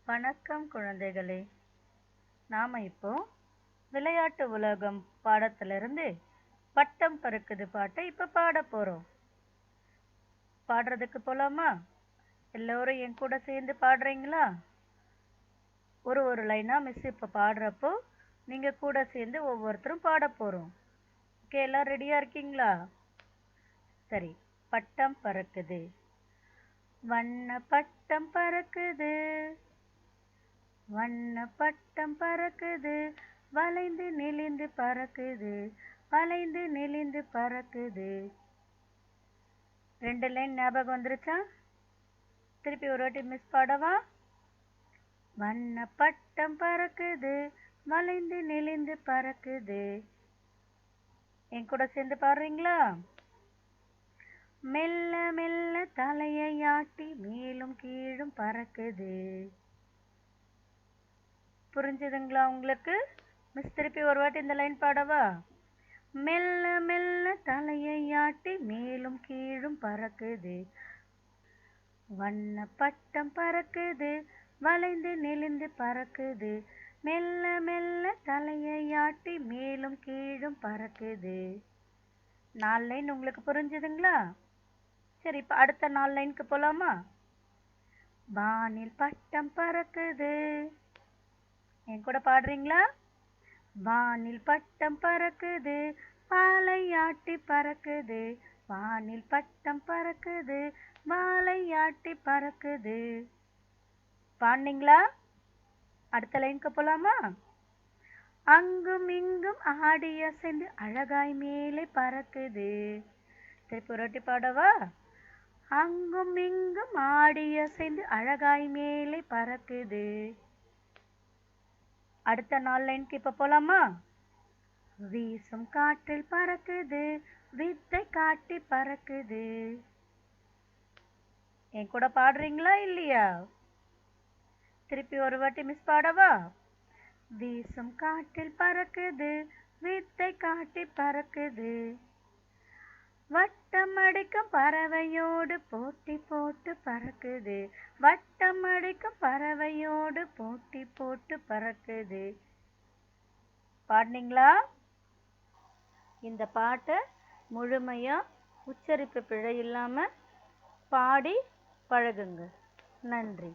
வணக்கம் குழந்தைகளே. நாம இப்போ விளையாட்டு உலகம் பாடத்திலிருந்து பட்டம் பறக்குது பாட்டை இப்ப பாட போறோம். பாடுறதுக்கு போலாமா? எல்லோரும் என் கூட சேர்ந்து பாடுறீங்களா? ஒரு லைனா மிஸ் இப்ப பாடுறப்போ நீங்க கூட சேர்ந்து ஒவ்வொருத்தரும் பாட போறோம். ஓகே, எல்லாம் ரெடியா இருக்கீங்களா? சரி. பட்டம் பறக்குது, வண்ண பட்டம் பறக்குது, வண்ண பட்டம் பறக்குது, வளைந்து நெளிந்து பறக்குது, வளைந்து நெளிந்து பறக்குது. 2 லைன் ஞாபகம் வந்துருச்சா? திருப்பி ஒரு வாட்டி மிஸ் பாடவா? வண்ண பட்டம் பறக்குது, வளைந்து நெளிந்து பறக்குது. என் கூட சேர்ந்து பாடுறீங்களா? மெல்ல மெல்ல தலையை ஆட்டி மேலும் கீழும் பறக்குது. புரிஞ்சுதுங்களா உங்களுக்கு? மிஸ் திருப்பி ஒரு வாட்டி இந்த லைன் பாடவா? மெல்ல மெல்ல தலையை ஆட்டி மேலும் கீழும் பறக்குது, வண்ண பட்டம் பறக்குது, வளைந்து நெளிந்து பறக்குது, மெல்ல மெல்ல தலையை ஆட்டி மேலும் கீழும் பறக்குது. 4 லைன் உங்களுக்கு புரிஞ்சுதுங்களா? சரி, இப்ப அடுத்த 4 லைனுக்கு போலாமா? வானில் பட்டம் பறக்குது. என் கூட பாடுறீங்களா? வானில் பட்டம் பறக்குது, வாலை ஆட்டி பறக்குது, வானில் பட்டம் பறக்குது, வாலை ஆட்டி பறக்குது. பாடுனீங்களா? அடுத்த லைனுக்கு போலாமா? அங்கும் இங்கும் ஆடி அசைந்து அழகாய் மேலே பறக்குது. திருப்பி ஒரு வாட்டி பாடவா? அங்கும் இங்கும் ஆடி அசைந்து அழகாய் மேலே பறக்குது. அடுத்த 4 லைனுக்கு இப்ப போலாமா? வீசும் காற்றில் பறக்குது, வித்தை காட்டி பறக்குது. என் கூட பாடுறீங்களா இல்லையா? திருப்பி ஒரு வாட்டி மிஸ் பாடவா? வீசும் காற்றில் பறக்குது, வித்தை காட்டி பறக்குது. வட்டம் அடிக்கும் பறவையோடு போட்டி போட்டு பறக்குது, வட்டம் அடிக்கும் பறவையோடு போட்டி போட்டு பறக்குது. பாடுனீங்களா? இந்த பாட்டை முழுமையா உச்சரிப்பு பிழை இல்லாம பாடி பழகுங்க. நன்றி.